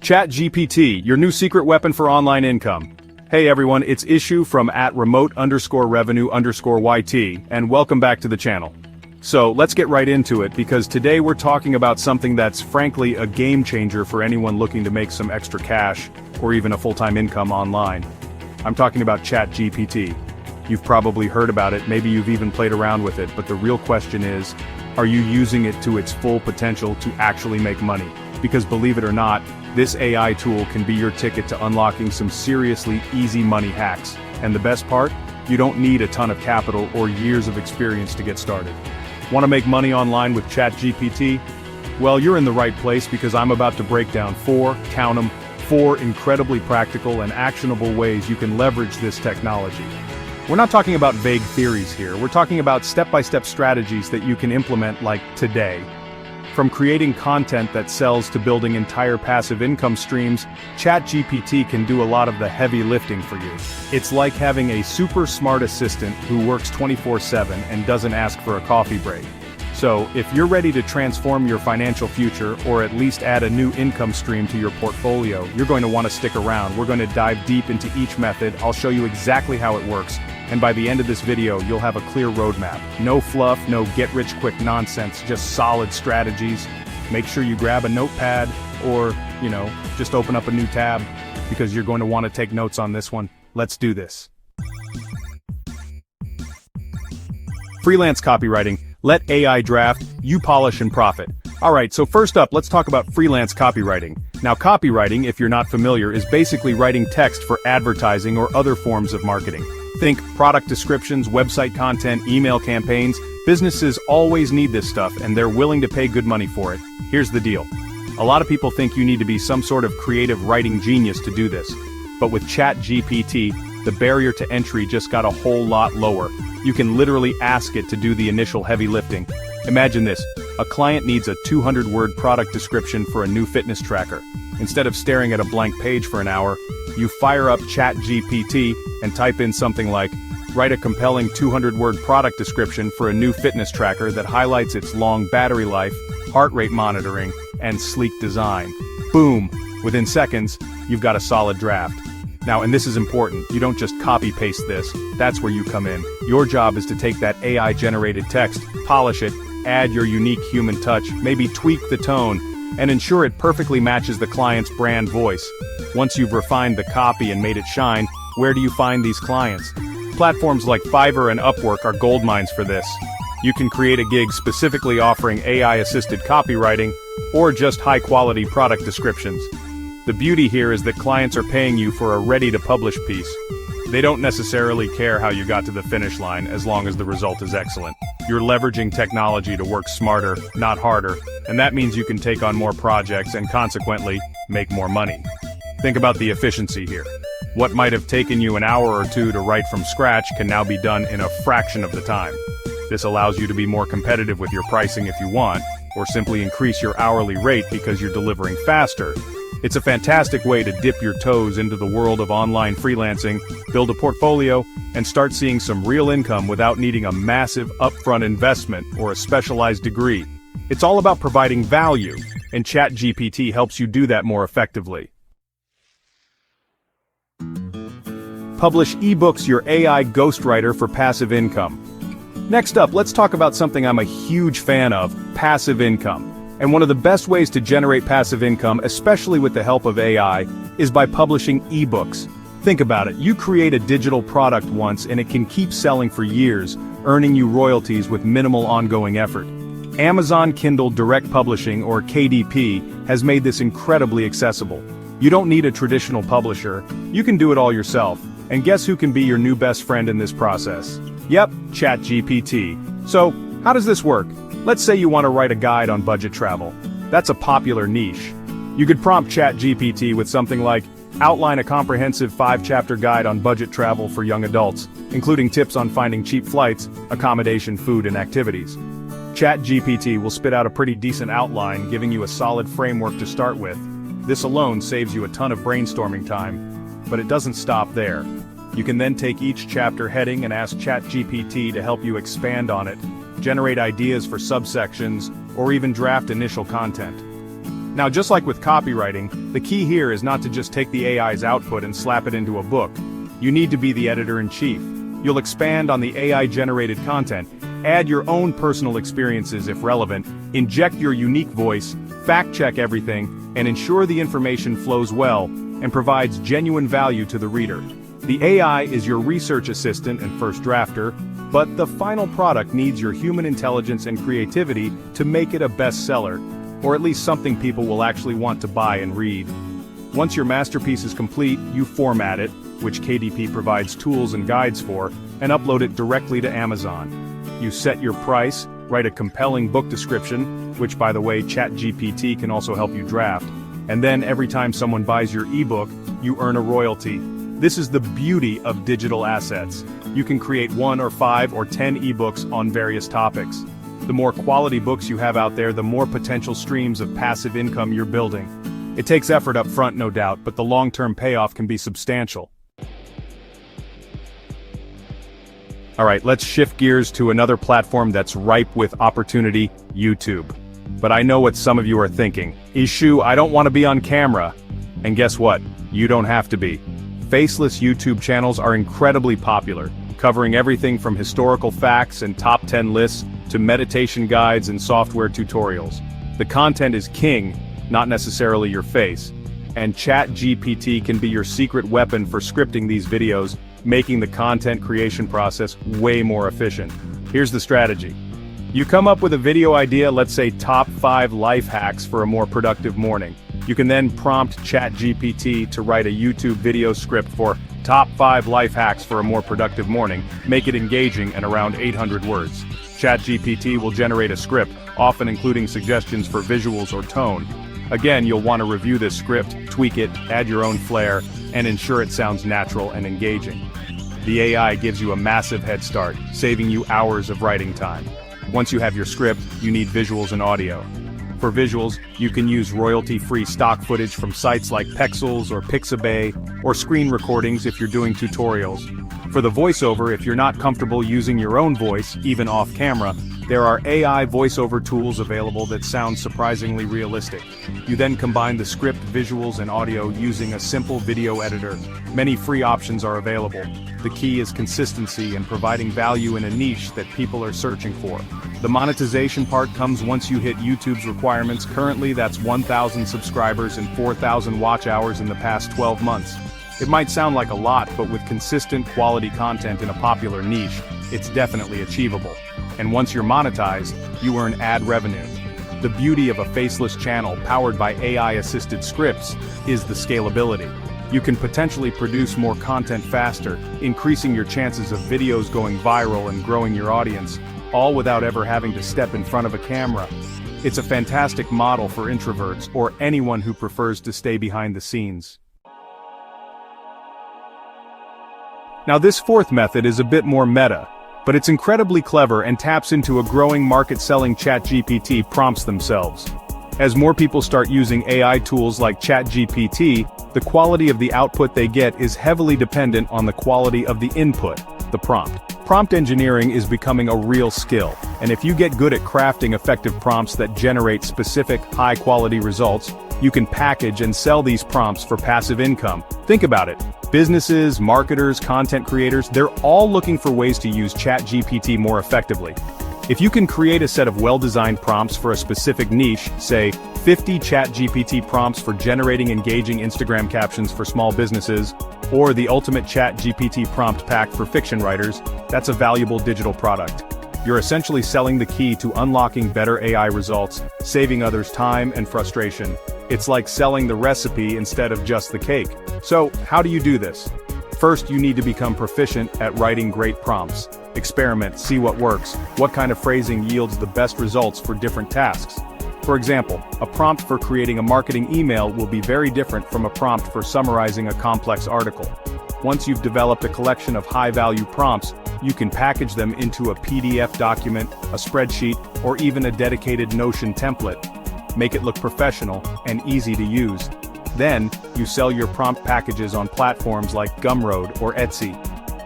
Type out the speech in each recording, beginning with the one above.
ChatGPT, your new secret weapon for online income. Hey everyone, it's Ishu from @remote_revenue_YT, and welcome back to the channel. So, let's get right into it, because today we're talking about something that's frankly a game changer for anyone looking to make some extra cash, or even a full-time income online. I'm talking about ChatGPT. You've probably heard about it, maybe you've even played around with it, but the real question is, are you using it to its full potential to actually make money? Because believe it or not, this AI tool can be your ticket to unlocking some seriously easy money hacks. And the best part? You don't need a ton of capital or years of experience to get started. Want to make money online with ChatGPT? Well, you're in the right place, because I'm about to break down four incredibly practical and actionable ways you can leverage this technology. We're not talking about vague theories here, we're talking about step-by-step strategies that you can implement like today. From creating content that sells to building entire passive income streams, ChatGPT can do a lot of the heavy lifting for you. It's like having a super smart assistant who works 24/7 and doesn't ask for a coffee break. So, if you're ready to transform your financial future, or at least add a new income stream to your portfolio, you're going to want to stick around. We're going to dive deep into each method, I'll show you exactly how it works, and by the end of this video, you'll have a clear roadmap. No fluff, no get-rich-quick nonsense, just solid strategies. Make sure you grab a notepad, or, just open up a new tab, because you're going to want to take notes on this one. Let's do this. Freelance copywriting. Let AI draft, you polish and profit. Alright, so first up, let's talk about freelance copywriting. Now, copywriting, if you're not familiar, is basically writing text for advertising or other forms of marketing. Think product descriptions, website content, email campaigns. Businesses always need this stuff, and they're willing to pay good money for it. Here's the deal. A lot of people think you need to be some sort of creative writing genius to do this. But with ChatGPT, the barrier to entry just got a whole lot lower. You can literally ask it to do the initial heavy lifting. Imagine this. A client needs a 200-word product description for a new fitness tracker. Instead of staring at a blank page for an hour, you fire up ChatGPT and type in something like, write a compelling 200-word product description for a new fitness tracker that highlights its long battery life, heart rate monitoring, and sleek design. Boom! Within seconds, you've got a solid draft. Now, and this is important, you don't just copy-paste this, that's where you come in. Your job is to take that AI-generated text, polish it, add your unique human touch, maybe tweak the tone, and ensure it perfectly matches the client's brand voice. Once you've refined the copy and made it shine, where do you find these clients? Platforms like Fiverr and Upwork are goldmines for this. You can create a gig specifically offering AI-assisted copywriting, or just high-quality product descriptions. The beauty here is that clients are paying you for a ready-to-publish piece. They don't necessarily care how you got to the finish line, as long as the result is excellent. You're leveraging technology to work smarter, not harder, and that means you can take on more projects and consequently, make more money. Think about the efficiency here. What might have taken you an hour or two to write from scratch can now be done in a fraction of the time. This allows you to be more competitive with your pricing if you want, or simply increase your hourly rate because you're delivering faster. It's a fantastic way to dip your toes into the world of online freelancing, build a portfolio, and start seeing some real income without needing a massive upfront investment or a specialized degree. It's all about providing value, and ChatGPT helps you do that more effectively. Publish ebooks, your AI ghostwriter for passive income. Next up, let's talk about something I'm a huge fan of, passive income. And one of the best ways to generate passive income, especially with the help of AI, is by publishing ebooks. Think about it, you create a digital product once and it can keep selling for years, earning you royalties with minimal ongoing effort. Amazon Kindle Direct Publishing, or KDP, has made this incredibly accessible. You don't need a traditional publisher, you can do it all yourself. And guess who can be your new best friend in this process? Yep, ChatGPT. So, how does this work? Let's say you want to write a guide on budget travel. That's a popular niche. You could prompt ChatGPT with something like, outline a comprehensive 5-chapter guide on budget travel for young adults, including tips on finding cheap flights, accommodation, food, and activities. ChatGPT will spit out a pretty decent outline, giving you a solid framework to start with. This alone saves you a ton of brainstorming time. But it doesn't stop there. You can then take each chapter heading and ask ChatGPT to help you expand on it, generate ideas for subsections, or even draft initial content. Now, just like with copywriting, the key here is not to just take the AI's output and slap it into a book. You need to be the editor-in-chief. You'll expand on the AI-generated content, add your own personal experiences if relevant, inject your unique voice, fact-check everything, and ensure the information flows well and provides genuine value to the reader. The AI is your research assistant and first drafter, but the final product needs your human intelligence and creativity to make it a bestseller, or at least something people will actually want to buy and read. Once your masterpiece is complete, you format it, which KDP provides tools and guides for, and upload it directly to Amazon. You set your price, write a compelling book description, which by the way ChatGPT can also help you draft, and then every time someone buys your ebook, you earn a royalty. This is the beauty of digital assets. You can create 1 or 5 or 10 ebooks on various topics. The more quality books you have out there, the more potential streams of passive income you're building. It takes effort up front, no doubt, but the long-term payoff can be substantial. Alright, let's shift gears to another platform that's ripe with opportunity, YouTube. But I know what some of you are thinking. Ishu, I don't want to be on camera. And guess what? You don't have to be. Faceless YouTube channels are incredibly popular, covering everything from historical facts and top 10 lists to meditation guides and software tutorials. The content is king, not necessarily your face. And ChatGPT can be your secret weapon for scripting these videos, making the content creation process way more efficient. Here's the strategy. You come up with a video idea, let's say top 5 life hacks for a more productive morning. You can then prompt ChatGPT to write a YouTube video script for top 5 life hacks for a more productive morning, make it engaging and around 800 words. ChatGPT will generate a script, often including suggestions for visuals or tone. Again, you'll want to review this script, tweak it, add your own flair, and ensure it sounds natural and engaging. The AI gives you a massive head start, saving you hours of writing time. Once you have your script, you need visuals and audio. For visuals, you can use royalty-free stock footage from sites like Pexels or Pixabay, or screen recordings if you're doing tutorials. For the voiceover, if you're not comfortable using your own voice, even off-camera, there are AI voiceover tools available that sound surprisingly realistic. You then combine the script, visuals, and audio using a simple video editor. Many free options are available. The key is consistency and providing value in a niche that people are searching for. The monetization part comes once you hit YouTube's requirements. Currently, that's 1,000 subscribers and 4,000 watch hours in the past 12 months. It might sound like a lot, but with consistent quality content in a popular niche, it's definitely achievable. And once you're monetized, you earn ad revenue. The beauty of a faceless channel powered by AI-assisted scripts is the scalability. You can potentially produce more content faster, increasing your chances of videos going viral and growing your audience, all without ever having to step in front of a camera. It's a fantastic model for introverts or anyone who prefers to stay behind the scenes. Now, this fourth method is a bit more meta, but it's incredibly clever and taps into a growing market selling ChatGPT prompts themselves. As more people start using AI tools like ChatGPT, the quality of the output they get is heavily dependent on the quality of the input, the prompt. Prompt engineering is becoming a real skill, and if you get good at crafting effective prompts that generate specific, high-quality results, you can package and sell these prompts for passive income. Think about it. Businesses, marketers, content creators, they're all looking for ways to use ChatGPT more effectively. If you can create a set of well-designed prompts for a specific niche, say, 50 ChatGPT prompts for generating engaging Instagram captions for small businesses, or the ultimate ChatGPT prompt pack for fiction writers, that's a valuable digital product. You're essentially selling the key to unlocking better AI results, saving others time and frustration. It's like selling the recipe instead of just the cake. So, how do you do this? First, you need to become proficient at writing great prompts. Experiment, see what works, what kind of phrasing yields the best results for different tasks. For example, a prompt for creating a marketing email will be very different from a prompt for summarizing a complex article. Once you've developed a collection of high-value prompts, you can package them into a PDF document, a spreadsheet, or even a dedicated Notion template. Make it look professional and easy to use. Then, you sell your prompt packages on platforms like Gumroad or Etsy.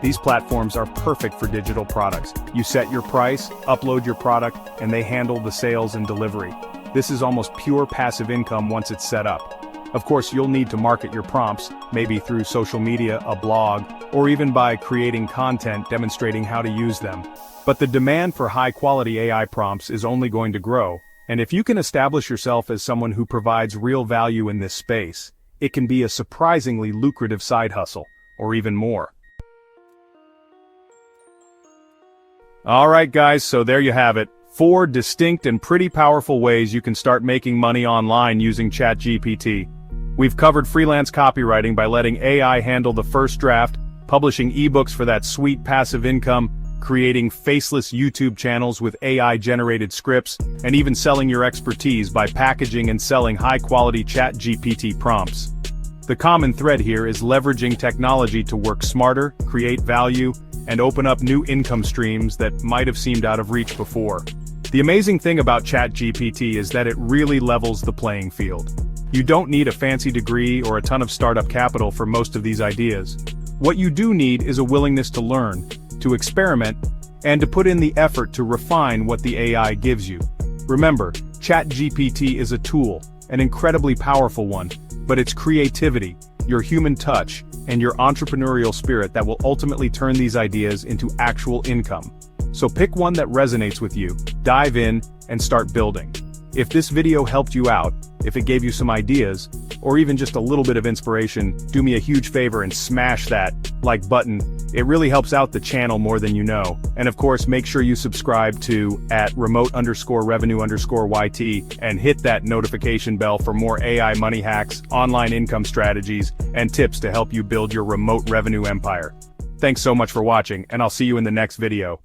These platforms are perfect for digital products. You set your price, upload your product, and they handle the sales and delivery. This is almost pure passive income once it's set up. Of course, you'll need to market your prompts, maybe through social media, a blog, or even by creating content demonstrating how to use them. But the demand for high-quality AI prompts is only going to grow, and if you can establish yourself as someone who provides real value in this space, it can be a surprisingly lucrative side hustle, or even more. Alright guys, so there you have it. 4 distinct and pretty powerful ways you can start making money online using ChatGPT. We've covered freelance copywriting by letting AI handle the first draft, publishing ebooks for that sweet passive income, creating faceless YouTube channels with AI-generated scripts, and even selling your expertise by packaging and selling high-quality ChatGPT prompts. The common thread here is leveraging technology to work smarter, create value, and open up new income streams that might have seemed out of reach before. The amazing thing about ChatGPT is that it really levels the playing field. You don't need a fancy degree or a ton of startup capital for most of these ideas. What you do need is a willingness to learn, to experiment, and to put in the effort to refine what the AI gives you. Remember, ChatGPT is a tool, an incredibly powerful one, but it's creativity, your human touch, and your entrepreneurial spirit that will ultimately turn these ideas into actual income. So pick one that resonates with you, dive in, and start building. If this video helped you out, if it gave you some ideas, or even just a little bit of inspiration, do me a huge favor and smash that like button. It really helps out the channel more than you know. And of course, make sure you subscribe to @remote_revenue_YT and hit that notification bell for more AI money hacks, online income strategies, and tips to help you build your remote revenue empire. Thanks so much for watching, and I'll see you in the next video.